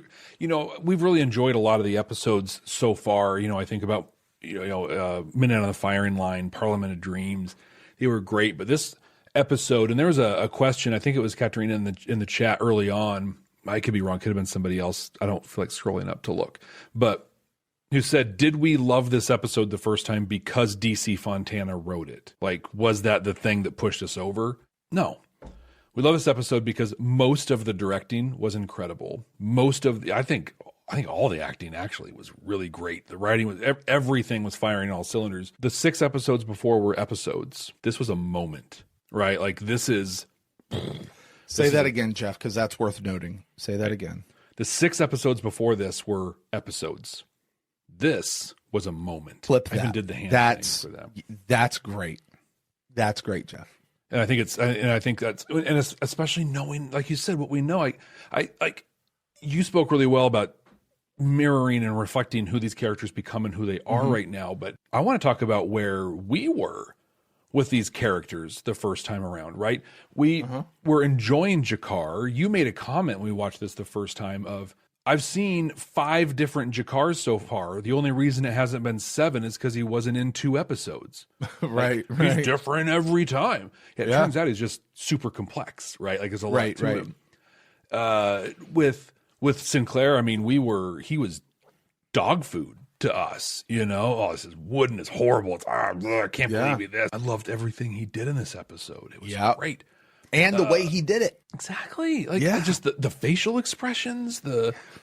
we've really enjoyed a lot of the episodes so far. I think about, Minute on the Firing Line, Parliament of Dreams. They were great, but this episode, and there was a question, I think it was Katerina in the chat early on. I could be wrong. Could have been somebody else. I don't feel like scrolling up to look, but who said, did we love this episode the first time because DC Fontana wrote it? Like, was that the thing that pushed us over? No. We love this episode because most of the directing was incredible. I think all the acting actually was really great. The writing was, everything was firing on all cylinders. The 6 episodes before were episodes. This was a moment, right? Like this is. Say that again, Jeff, because that's worth noting. Say that again. The 6 episodes before this were episodes. This was a moment. Flip that. I even did the hand that's thing for them. That's great. That's great, Jeff. And I think that's, especially knowing, like you said, what we know. I like you spoke really well about mirroring and reflecting who these characters become and who they are right now. But I want to talk about where we were with these characters the first time around, right? We were enjoying G'Kar. You made a comment when we watched this the first time of, I've seen 5 different G'Kars so far. The only reason it hasn't been 7 is because he wasn't in 2 episodes. Right. He's different every time. It turns out he's just super complex, right? Like there's a lot to him. With Sinclair, I mean, he was dog food to us, Oh, this is wooden. It's horrible. It's I can't believe this. I loved everything he did in this episode. It was great. And the way he did it. Exactly. Just the facial expressions,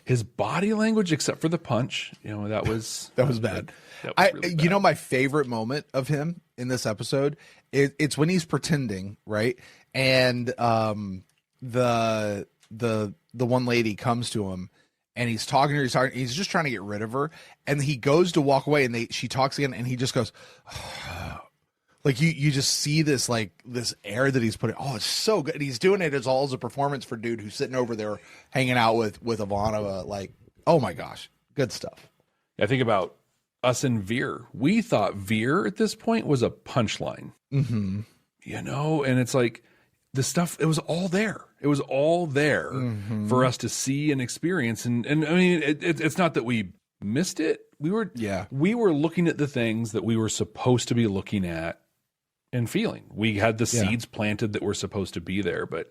his body language, except for the punch. That was bad. That was really bad. My favorite moment of him in this episode, it's when he's pretending, right? And the one lady comes to him and he's talking to her, he's just trying to get rid of her, and he goes to walk away and she talks again and he just goes like you just see this this air that he's putting. Oh, it's so good. And he's doing it as a performance for dude who's sitting over there hanging out with Ivanova. Like, oh my gosh, good stuff. I think about us and Veer. We thought Veer at this point was a punchline. Mm-hmm. And it's like the stuff, it was all there. It was all there for us to see and experience. And I mean, it's not that we missed it. We were looking at the things that we were supposed to be looking at and feeling. We had the seeds planted that were supposed to be there, but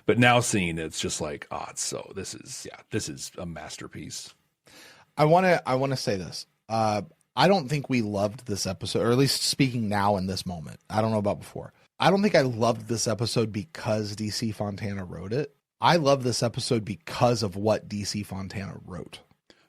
now seeing it's just like, this is a masterpiece. I want to say this. I don't think we loved this episode, or at least speaking now in this moment. I don't know about before. I don't think I loved this episode because DC Fontana wrote it. I love this episode because of what DC Fontana wrote.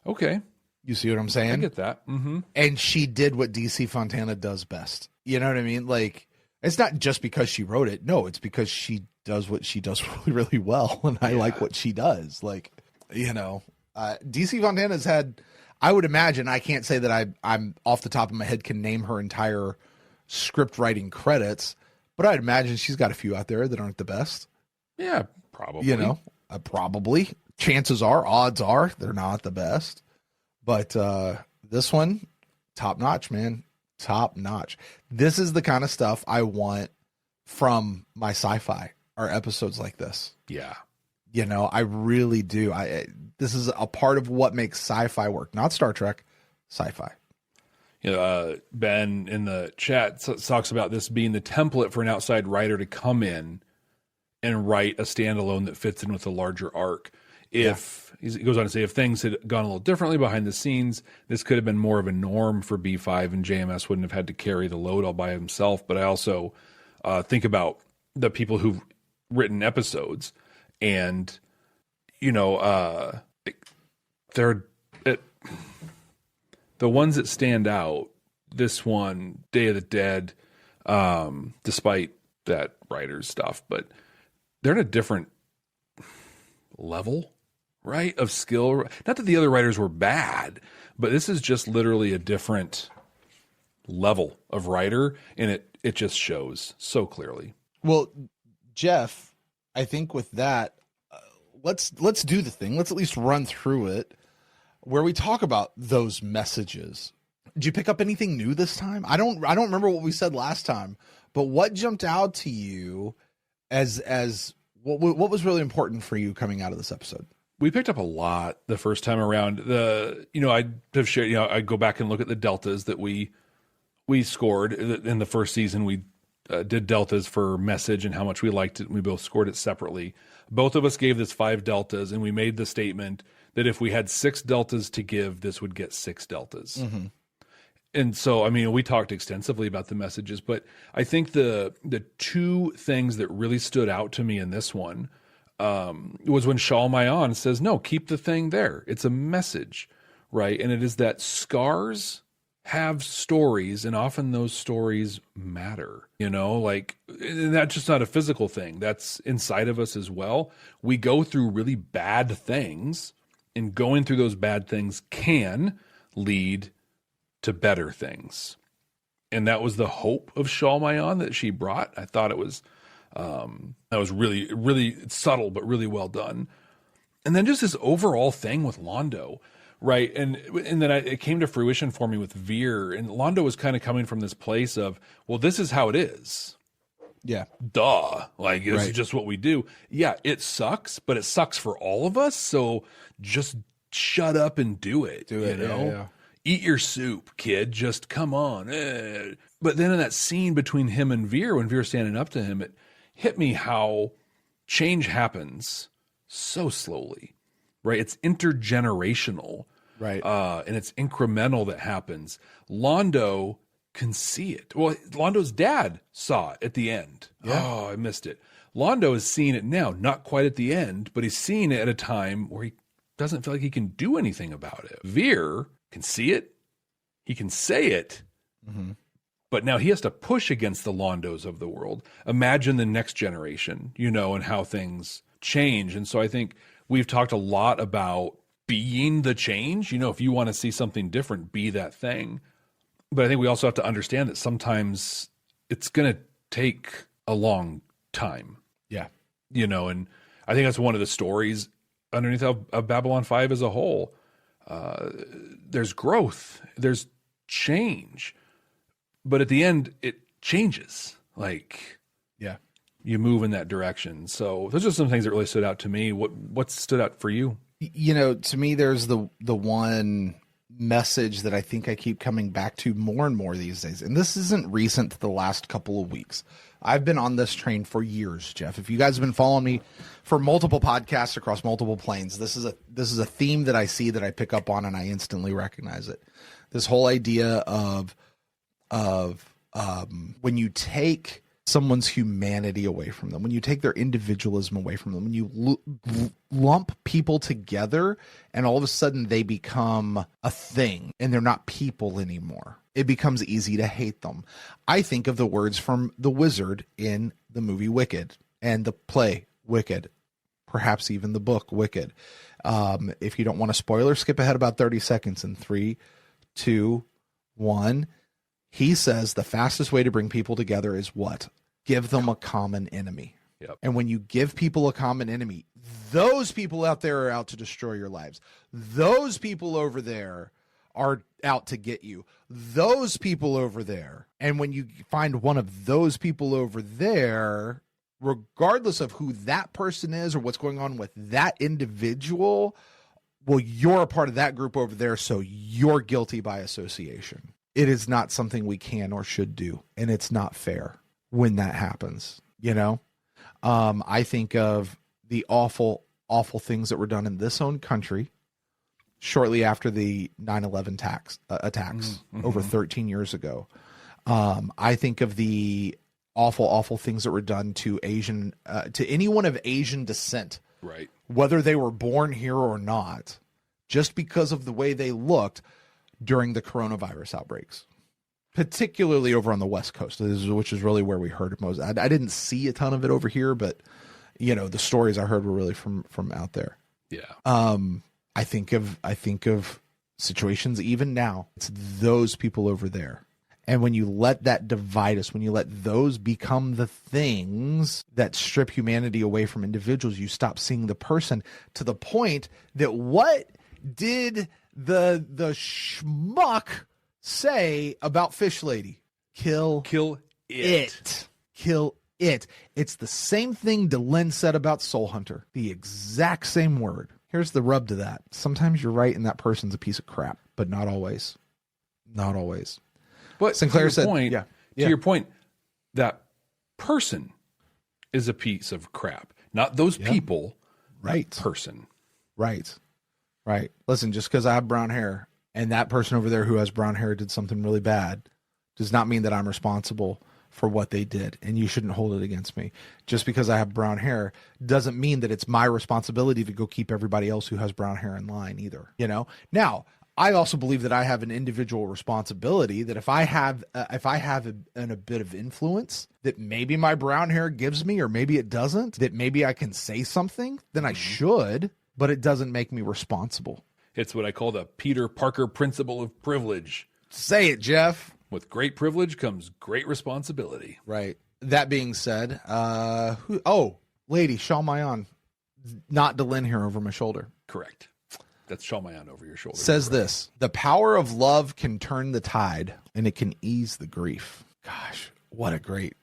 Okay. You see what I'm saying? I get that. Mm-hmm. And she did what DC Fontana does best. You know what I mean? Like, it's not just because she wrote it. No, it's because she does what she does really, really well. And I like what she does. Like, DC Fontana's had, I would imagine, I can't say that I'm off the top of my head can name her entire script writing credits, but I'd imagine she's got a few out there that aren't the best. Yeah, probably. Probably. odds are, they're not the best. But this one, top notch, man. Top notch. This is the kind of stuff I want from my sci-fi, are episodes like this. Yeah. You know, I really do. This is a part of what makes sci-fi work, not Star Trek, sci-fi. You know, Ben in the chat talks about this being the template for an outside writer to come in and write a standalone that fits in with a larger arc. He goes on to say, if things had gone a little differently behind the scenes, this could have been more of a norm for B5, and JMS wouldn't have had to carry the load all by himself. But I also think about the people who've written episodes, and, you know, the ones that stand out, this one, Day of the Dead, despite that writer's stuff, but they're in a different level, right, of skill. Not that the other writers were bad, but this is just literally a different level of writer, and it just shows so clearly. Well, Jeff, I think with that, let's do the thing. Let's at least run through it where we talk about those messages. Did you pick up anything new this time? I don't remember what we said last time, but what jumped out to you as what was really important for you coming out of this episode? We picked up a lot the first time around. I have shared, I go back and look at the deltas that we scored in the first season. We did deltas for message and how much we liked it. And we both scored it separately. Both of us gave this 5 deltas, and we made the statement that if we had 6 deltas to give, this would get 6 deltas. Mm-hmm. And so, I mean, we talked extensively about the messages, but I think the 2 things that really stood out to me in this one was when Shalmayan says, no, keep the thing there. It's a message, right? And it is that scars have stories, and often those stories matter, like, and that's just not a physical thing. That's inside of us as well. We go through really bad things, and going through those bad things can lead to better things. And that was the hope of Shalmayan that she brought. I thought it was that was really, really subtle, but really well done. And then just this overall thing with Londo, right? And then it came to fruition for me with Veer. And Londo was kind of coming from this place of, well, this is how it is. Yeah. Duh. Like, this is just what we do. Yeah, it sucks, but it sucks for all of us. So just shut up and do it. Yeah. Eat your soup, kid. Just come on. But then in that scene between him and Veer, when Veer's standing up to him, it hit me how change happens so slowly, right? It's intergenerational, right? And it's incremental that happens. Londo can see it. Well, Londo's dad saw it at the end. Yeah. Oh, I missed it. Londo is seeing it now, not quite at the end, but he's seeing it at a time where he doesn't feel like he can do anything about it. Veer can see it, he can say it, but now he has to push against the Londos of the world. Imagine the next generation, and how things change. And so I think we've talked a lot about being the change. If you want to see something different, be that thing. But I think we also have to understand that sometimes it's going to take a long time. Yeah. And I think that's one of the stories underneath of Babylon 5 as a whole. There's growth, there's change, but at the end it changes. Like, yeah, you move in that direction. So those are some things that really stood out to me. What stood out for you? To me, there's the one message that I think I keep coming back to more and more these days. And this isn't recent to the last couple of weeks. I've been on this train for years, Jeff. If you guys have been following me for multiple podcasts across multiple planes, this is a theme that I see, that I pick up on, and I instantly recognize it. This whole idea of when you take someone's humanity away from them, when you take their individualism away from them, when you lump people together and all of a sudden they become a thing and they're not people anymore, it becomes easy to hate them. I think of the words from the wizard in the movie Wicked and the play Wicked, perhaps even the book Wicked. If you don't want a spoiler, skip ahead about 30 seconds in 3, 2, 1. He says the fastest way to bring people together is what? Give them a common enemy. Yep. And when you give people a common enemy, those people out there are out to destroy your lives. Those people over there are out to get you. Those people over there. And when you find one of those people over there, regardless of who that person is or what's going on with that individual, well, you're a part of that group over there, so you're guilty by association. It is not something we can or should do, and it's not fair when that happens, you know? I think of the awful, awful things that were done in this own country shortly after the 9/11 attacks over 13 years ago. I think of the awful, awful things that were done to to anyone of Asian descent, right? Whether they were born here or not, just because of the way they looked during the coronavirus outbreaks, particularly over on the West Coast, which is really where we heard it most. I didn't see a ton of it over here, but you know, the stories I heard were really from out there. Yeah. I think of situations even now. It's those people over there. And when you let that divide us, when you let those become the things that strip humanity away from individuals, you stop seeing the person, to the point that what did the schmuck say about Fish Lady? Kill it. Kill it. It's the same thing Delenn said about Soul Hunter. The exact same word. Here's the rub to that. Sometimes you're right and that person's a piece of crap, but not always. Not always. But Sinclair said, to your point, that person is a piece of crap, not those people. Right. That person. Right. Listen, just because I have brown hair and that person over there who has brown hair did something really bad does not mean that I'm responsible for what they did, and you shouldn't hold it against me. Just because I have brown hair doesn't mean that it's my responsibility to go keep everybody else who has brown hair in line either, you know? Now, I also believe that I have an individual responsibility, that if I have a bit of influence that maybe my brown hair gives me, or maybe it doesn't, that maybe I can say something, then I should, but it doesn't make me responsible. It's what I call the Peter Parker principle of privilege. Say it, Jeff. With great privilege comes great responsibility. Right. That being said, lady, Shalmayan, not Delenn here over my shoulder. Correct. That's Shalmayan over your shoulder. Says this: the power of love can turn the tide, and it can ease the grief. Gosh, what greatness.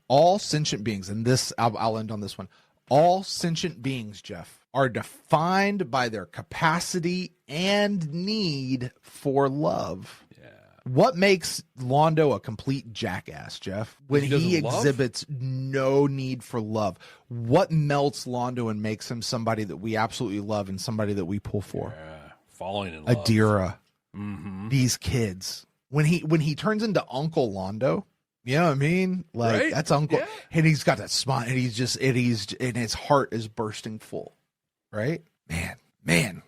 All sentient beings, and this I'll end on this one. All sentient beings, Jeff, are defined by their capacity and need for love. Yeah. What makes Londo a complete jackass, Jeff? When he exhibits no need for love. What melts Londo and makes him somebody that we absolutely love and somebody that we pull for? Yeah. Falling in love. Adira. These kids. When he turns into Uncle Londo, you know what I mean? Like, right? That's Uncle. Yeah. And he's got that smile, and and his heart is bursting full. Right? Man.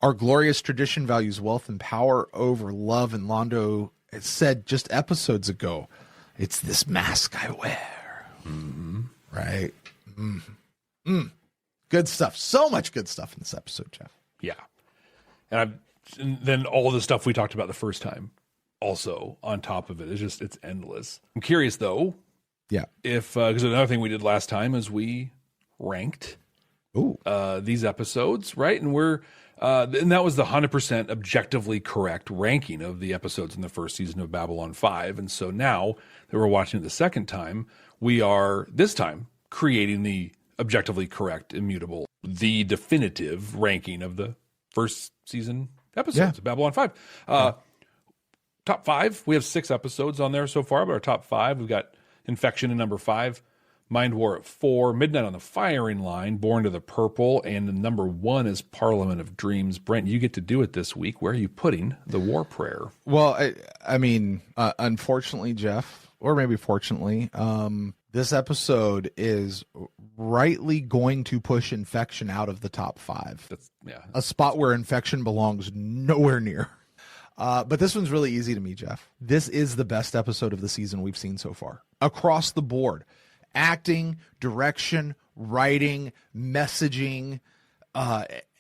Our glorious tradition values wealth and power over love, and Londo said just episodes ago, it's this mask I wear. Right? Good stuff. So much good stuff in this episode, Jeff. Yeah. And then all of the stuff we talked about the first time also on top of it. It's endless. I'm curious, though. Yeah. If, because another thing we did last time is we ranked these episodes, right? And and that was the 100% objectively correct ranking of the episodes in the first season of Babylon 5. And so now that we're watching it the second time, we are this time creating the objectively correct, immutable, the definitive ranking of the first season episodes of Babylon 5. Top 5, we have 6 episodes on there so far, but our top 5, we've got Infection in number 5, Mind War at 4, Midnight on the Firing Line, Born to the Purple, and the number 1 is Parliament of Dreams. Brent, you get to do it this week. Where are you putting the War Prayer? Well, I mean, unfortunately, Jeff, or maybe fortunately, this episode is rightly going to push Infection out of the top 5. That's a spot where Infection belongs nowhere near. But this one's really easy to me, Jeff. This is the best episode of the season we've seen so far. Across the board. Acting, direction, writing, messaging,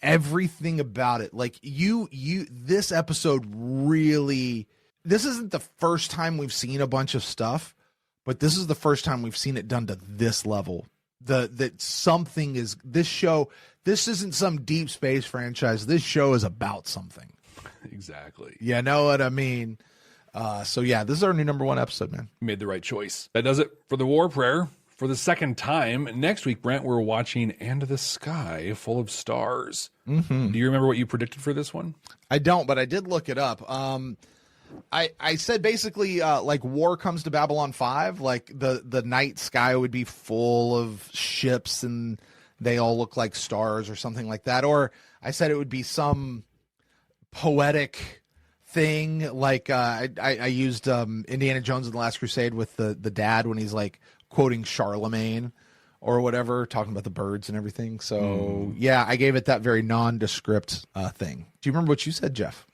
everything about it. Like this episode really, this isn't the first time we've seen a bunch of stuff but this is the first time we've seen it done to this level. That something is this show. This isn't some deep space franchise. This show is about something. Exactly. You know what I mean? So yeah, this is our new #1 episode, man. You made the right choice. That does it for the War Prayer for the second time. Next week, Brent, we're watching And the Sky Full of Stars. Mm-hmm. Do you remember what you predicted for this one? I don't, but I did look it up. I said basically like war comes to Babylon 5, like the night sky would be full of ships and they all look like stars or something like that. Or I said it would be some poetic thing, like I used Indiana Jones and the Last Crusade with the dad when he's like quoting Charlemagne or whatever, talking about the birds and everything. So yeah, I gave it that very nondescript thing. Do you remember what you said, Jeff?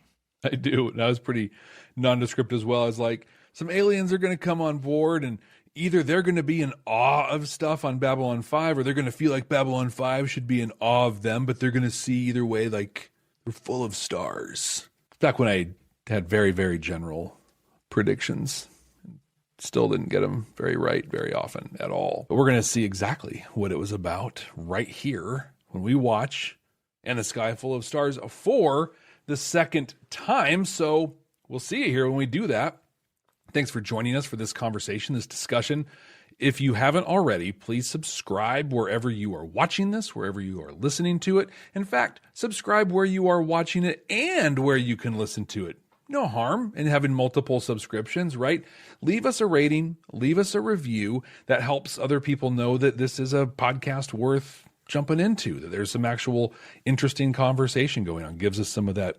I do. And I was pretty nondescript as well. I was like, some aliens are going to come on board and either they're going to be in awe of stuff on Babylon 5 or they're going to feel like Babylon 5 should be in awe of them, but they're going to see either way like they're full of stars. Back when I had very, very general predictions. Still didn't get them very right very often at all. But we're going to see exactly what it was about right here when we watch And the Sky Full of Stars for the second time. So we'll see you here when we do that. Thanks for joining us for this conversation, this discussion. If you haven't already, please subscribe wherever you are watching this, wherever you are listening to it. In fact, subscribe where you are watching it and where you can listen to it. No harm in having multiple subscriptions, right? Leave us a rating, leave us a review. That helps other people know that this is a podcast worth jumping into, that there's some actual interesting conversation going on, gives us some of that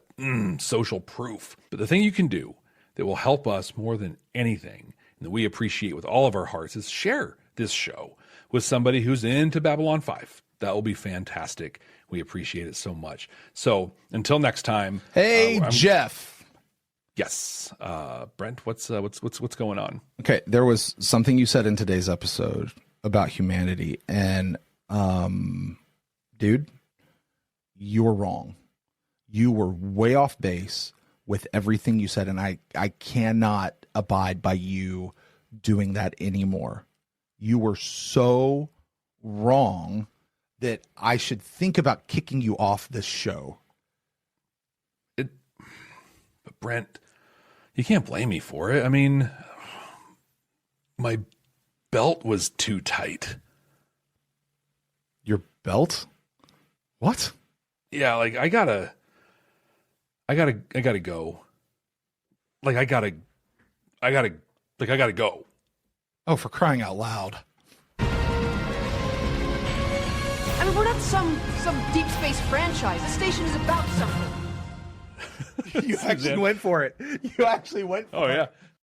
social proof. But the thing you can do that will help us more than anything, and that we appreciate with all of our hearts, is share this show with somebody who's into Babylon 5. That will be fantastic. We appreciate it so much. So until next time. Hey, Jeff. Yes. Brent, what's going on? Okay. There was something you said in today's episode about humanity, and dude, you were wrong. You were way off base with everything you said, and I cannot abide by you doing that anymore. You were so wrong that I should think about kicking you off this show. But Brent, you can't blame me for it. I mean, my belt was too tight. Your belt? What? Yeah, like I gotta go. Like I gotta go. Oh, for crying out loud. I mean, we're not some deep space franchise. The station is about something. You actually went for it. You actually went for it. Oh, yeah.